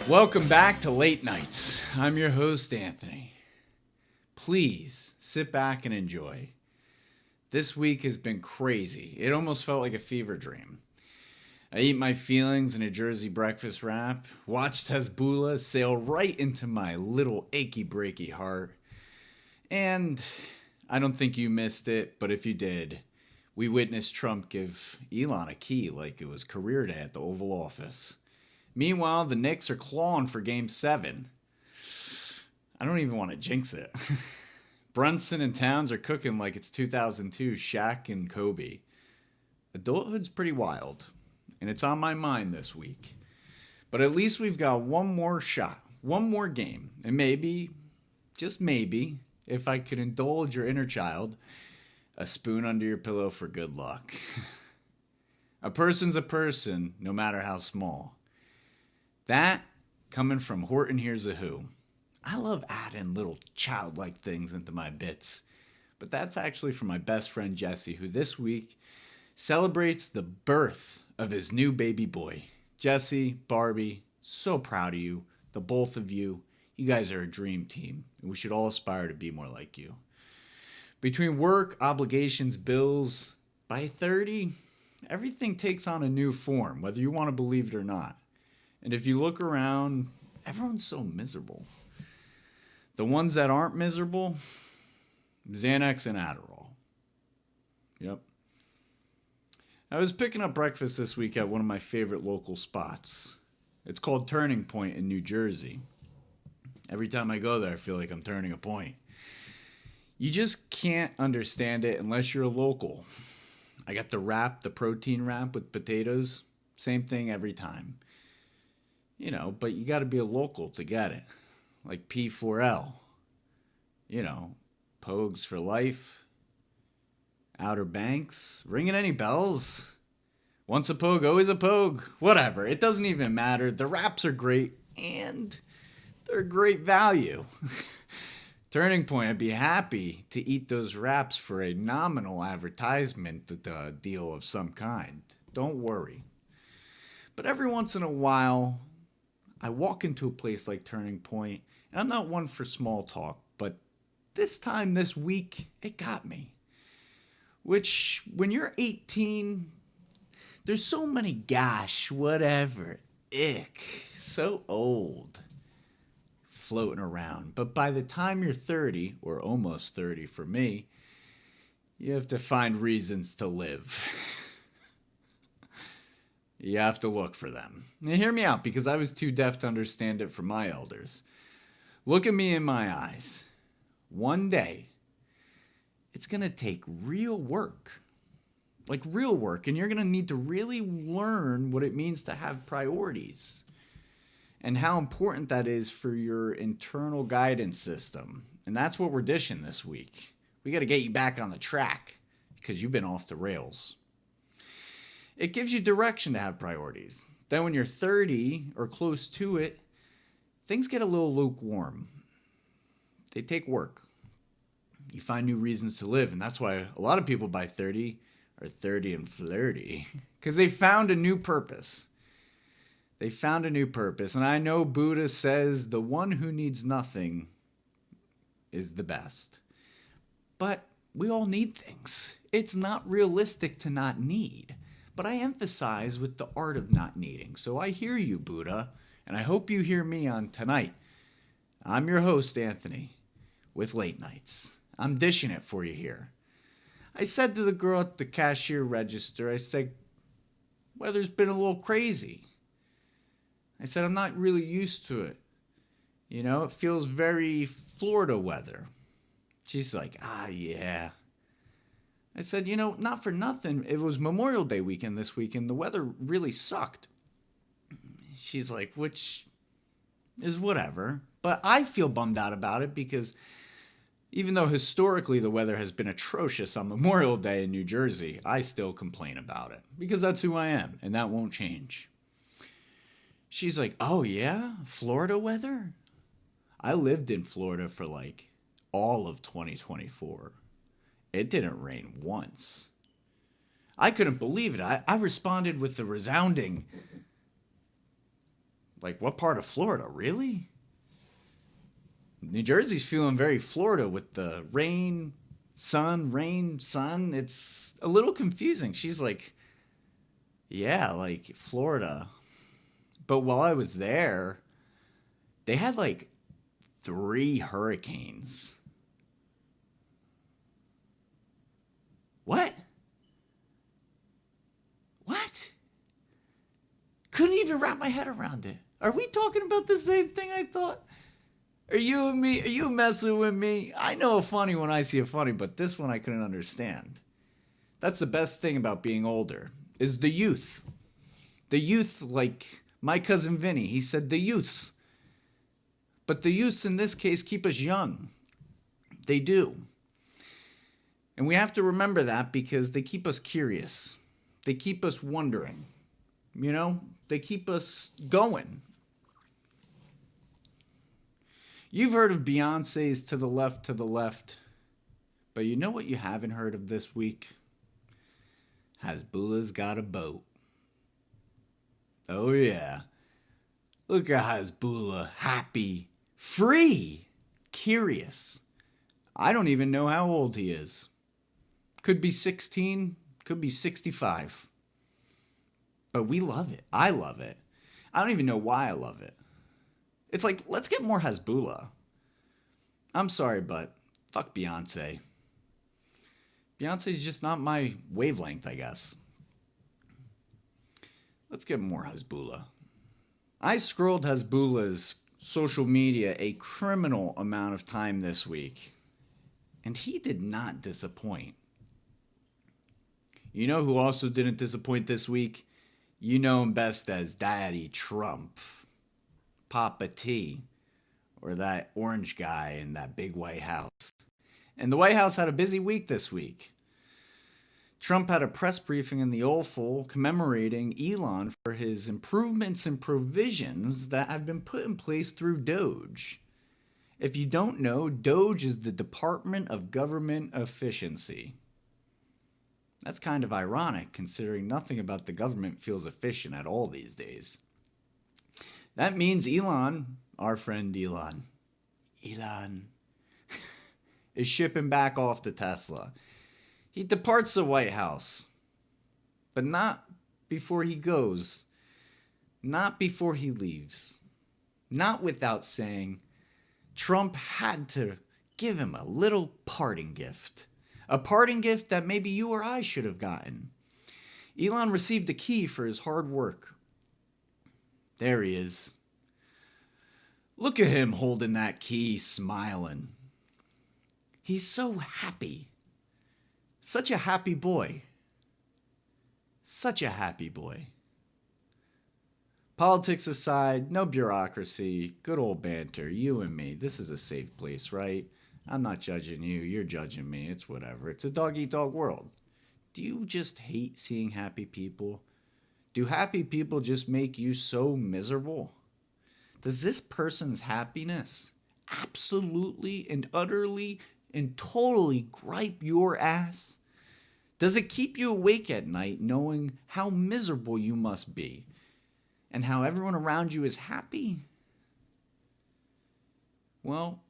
Welcome back to Late Nights. I'm your host, Anthony. Please sit back and enjoy. This week has been crazy. It almost felt like a fever dream. I ate my feelings in a Jersey breakfast wrap, watched Hasbulla sail right into my little achy breaky heart, and I don't think you missed it, but if you did, we witnessed Trump give Elon a key like it was career day at the Oval Office. Meanwhile, the Knicks are clawing for Game 7. I don't even want to jinx it. Brunson and Towns are cooking like it's 2002 Shaq and Kobe. Adulthood's pretty wild, and it's on my mind this week. But at least we've got one more shot, one more game, and maybe, just maybe, if I could indulge your inner child, a spoon under your pillow for good luck. A person's a person, no matter how small. That, coming from Horton Hears a Who. I love adding little childlike things into my bits. But that's actually from my best friend Jesse, who this week celebrates the birth of his new baby boy. Jesse, Barbie, so proud of you, the both of you. You guys are a dream team, and we should all aspire to be more like you. Between work, obligations, bills, by 30, everything takes on a new form, whether you want to believe it or not. And if you look around, everyone's so miserable. The ones that aren't miserable, Xanax and Adderall. Yep. I was picking up breakfast this week at one of my favorite local spots. It's called Turning Point in New Jersey. Every time I go there, I feel like I'm turning a point. You just can't understand it unless you're a local. I got the protein wrap with potatoes. Same thing every time. You know, but you got to be a local to get it. Like P4L. You know, Pogues for life. Outer Banks. Ringing any bells? Once a Pogue, always a Pogue. Whatever. It doesn't even matter. The wraps are great. And they're great value. Turning Point, I'd be happy to eat those wraps for a nominal advertisement deal of some kind. Don't worry. But every once in a while, I walk into a place like Turning Point, and I'm not one for small talk, but this time this week, it got me. Which, when you're 18, there's so many gosh, whatever, ick, so old, floating around. But by the time you're 30, or almost 30 for me, you have to find reasons to live. You have to look for them. Now hear me out, because I was too deaf to understand it from my elders. Look at me in my eyes. One day, it's going to take real work. Like real work. And you're going to need to really learn what it means to have priorities. And how important that is for your internal guidance system. And that's what we're dishing this week. We got to get you back on the track, because you've been off the rails. It gives you direction to have priorities. Then when you're 30 or close to it, things get a little lukewarm. They take work. You find new reasons to live, and that's why a lot of people by 30 are 30 and flirty, because they found a new purpose. They found a new purpose, and I know Buddha says the one who needs nothing is the best. But we all need things. It's not realistic to not need. But I emphasize with the art of not needing. So I hear you, Buddha, and I hope you hear me on tonight. I'm your host, Anthony, with Late Nights. I'm dishing it for you here. I said to the girl at the cashier register, I said, weather's been a little crazy. I said, I'm not really used to it. You know, it feels very Florida weather. She's like, yeah. I said, you know, not for nothing. It was Memorial Day weekend this weekend. The weather really sucked. She's like, which is whatever. But I feel bummed out about it because even though historically the weather has been atrocious on Memorial Day in New Jersey, I still complain about it because that's who I am, and that won't change. She's like, oh yeah? Florida weather? I lived in Florida for like all of 2024. It didn't rain once. I couldn't believe it. I responded with the resounding, Like, what part of Florida? Really? New Jersey's feeling very Florida with the rain, sun. It's a little confusing. She's like, yeah, like Florida. But while I was there, they had like 3 hurricanes. What? What? Couldn't even wrap my head around it. Are we talking about the same thing I thought? Are you messing with me? I know a funny when I see a funny, but this one I couldn't understand. That's the best thing about being older, is the youth. The youth, like my cousin Vinny, he said the youths. But the youths in this case keep us young. They do. And we have to remember that because they keep us curious. They keep us wondering. You know, they keep us going. You've heard of Beyonce's To the Left. But you know what you haven't heard of this week? Hasbulla's got a boat. Oh yeah. Look at Hasbulla. Happy. Free. Curious. I don't even know how old he is. Could be 16. Could be 65. But we love it. I love it. I don't even know why I love it. It's like, let's get more Hasbulla. I'm sorry, but fuck Beyonce. Beyonce's just not my wavelength, I guess. Let's get more Hasbulla. I scrolled Hasbulla's social media a criminal amount of time this week, and he did not disappoint. You know who also didn't disappoint this week? You know him best as Daddy Trump, Papa T, or that orange guy in that big White House. And the White House had a busy week this week. Trump had a press briefing in the Oval commemorating Elon for his improvements and provisions that have been put in place through Doge. If you don't know, Doge is the Department of Government Efficiency. That's kind of ironic, considering nothing about the government feels efficient at all these days. That means Elon, our friend Elon, is shipping back off to Tesla. He departs the White House, but not before he goes, not before he leaves, not without saying Trump had to give him a little parting gift. A parting gift that maybe you or I should have gotten. Elon received a key for his hard work. There he is. Look at him holding that key, smiling. He's so happy. Such a happy boy. Such a happy boy. Politics aside, no bureaucracy, good old banter, you and me. This is a safe place, right? I'm not judging you, you're judging me, it's whatever. It's a dog-eat-dog world. Do you just hate seeing happy people? Do happy people just make you so miserable? Does this person's happiness absolutely and utterly and totally gripe your ass? Does it keep you awake at night knowing how miserable you must be and how everyone around you is happy? Well,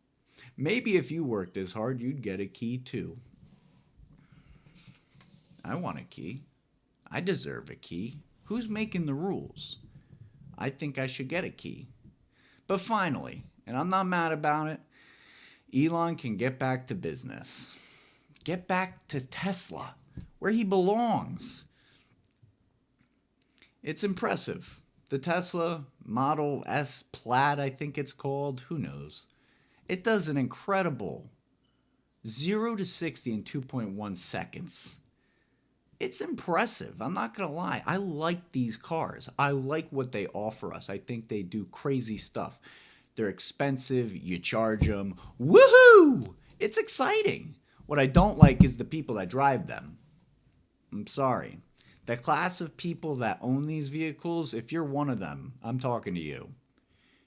maybe if you worked as hard, you'd get a key too. I want a key. I deserve a key. Who's making the rules? I think I should get a key. But finally, and I'm not mad about it, Elon can get back to business. Get back to Tesla, where he belongs. It's impressive. The Tesla Model S Plaid, I think it's called, who knows. It does an incredible 0 to 60 in 2.1 seconds. It's impressive. I'm not going to lie. I like these cars. I like what they offer us. I think they do crazy stuff. They're expensive. You charge them. Woohoo! It's exciting. What I don't like is the people that drive them. I'm sorry. The class of people that own these vehicles, if you're one of them, I'm talking to you.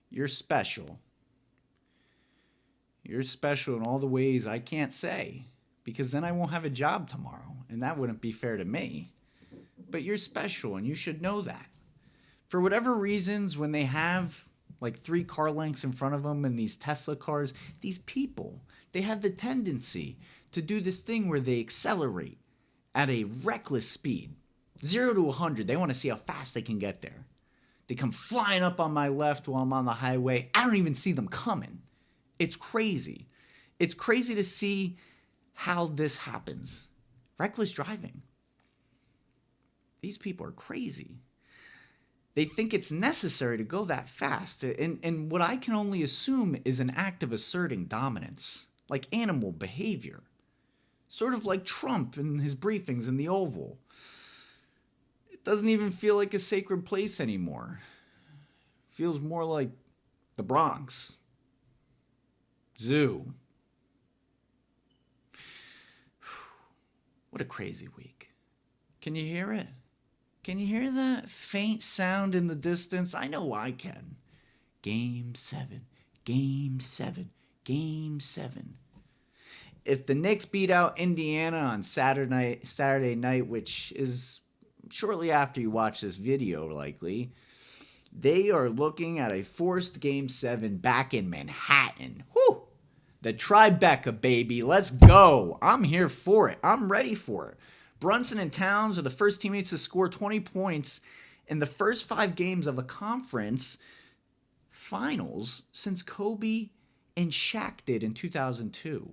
You're special. You're special in all the ways I can't say, because then I won't have a job tomorrow, and that wouldn't be fair to me. But you're special, and you should know that. For whatever reasons, when they have like 3 car lengths in front of them in these Tesla cars, these people, they have the tendency to do this thing where they accelerate at a reckless speed. 0 to 100, they want to see how fast they can get there. They come flying up on my left while I'm on the highway. I don't even see them coming. It's crazy. It's crazy to see how this happens. Reckless driving. These people are crazy. They think it's necessary to go that fast. And what I can only assume is an act of asserting dominance, like animal behavior. Sort of like Trump in his briefings in the Oval. It doesn't even feel like a sacred place anymore. It feels more like the Bronx. Zoo. What a crazy week. Can you hear it? Can you hear that faint sound in the distance? I know I can. Game 7. Game 7. Game 7. If the Knicks beat out Indiana on Saturday night, which is shortly after you watch this video likely, they are looking at a forced Game 7 back in Manhattan. Whew! The Tribeca, baby. Let's go. I'm here for it. I'm ready for it. Brunson and Towns are the first teammates to score 20 points in the first 5 games of a conference finals since Kobe and Shaq did in 2002.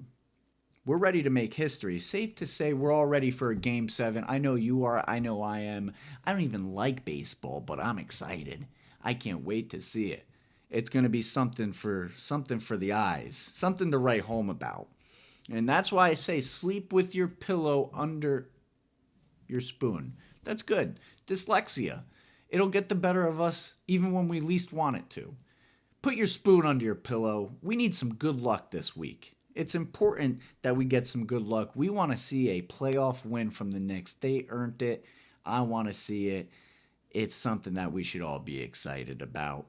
We're ready to make history. Safe to say we're all ready for a Game 7. I know you are. I know I am. I don't even like baseball, but I'm excited. I can't wait to see it. It's going to be something for the eyes, something to write home about. And that's why I say sleep with your pillow under your spoon. That's good. Dyslexia. It'll get the better of us even when we least want it to. Put your spoon under your pillow. We need some good luck this week. It's important that we get some good luck. We want to see a playoff win from the Knicks. They earned it. I want to see it. It's something that we should all be excited about.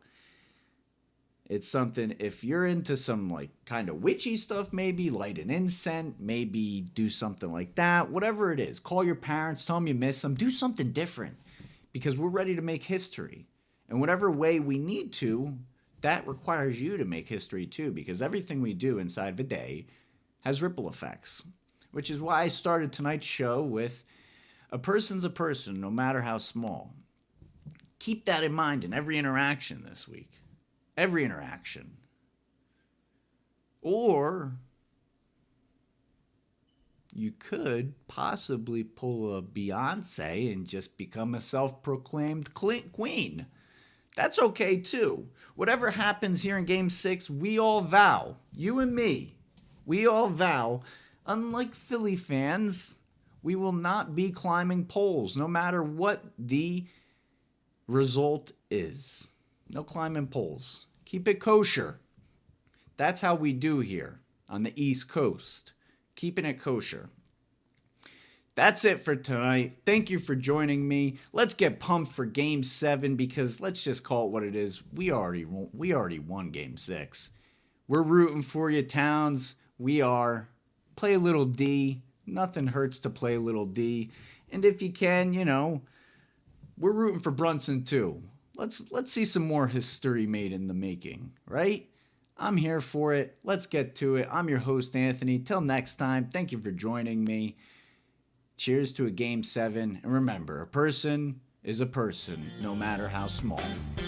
It's something, if you're into some like kind of witchy stuff, maybe light an incense, maybe do something like that, whatever it is. Call your parents, tell them you miss them, do something different because we're ready to make history. And whatever way we need to, that requires you to make history too, because everything we do inside of a day has ripple effects, which is why I started tonight's show with a person's a person, no matter how small. Keep that in mind in every interaction this week. Every interaction. Or you could possibly pull a Beyonce and just become a self-proclaimed queen. That's okay too. Whatever happens here in Game 6, we all vow, you and me, we all vow, unlike Philly fans, we will not be climbing poles no matter what the result is. No climbing poles. Keep it kosher. That's how we do here on the East Coast. Keeping it kosher. That's it for tonight. Thank you for joining me. Let's get pumped for Game 7 because let's just call it what it is. We already won Game 6. We're rooting for you, Towns. We are. Play a little D. Nothing hurts to play a little D. And if you can, we're rooting for Brunson too. Let's see some more history made in the making, right? I'm here for it. Let's get to it. I'm your host, Anthony. Till next time, thank you for joining me. Cheers to a Game 7. And remember, a person is a person, no matter how small.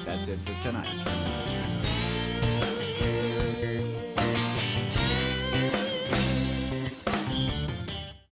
That's it for tonight.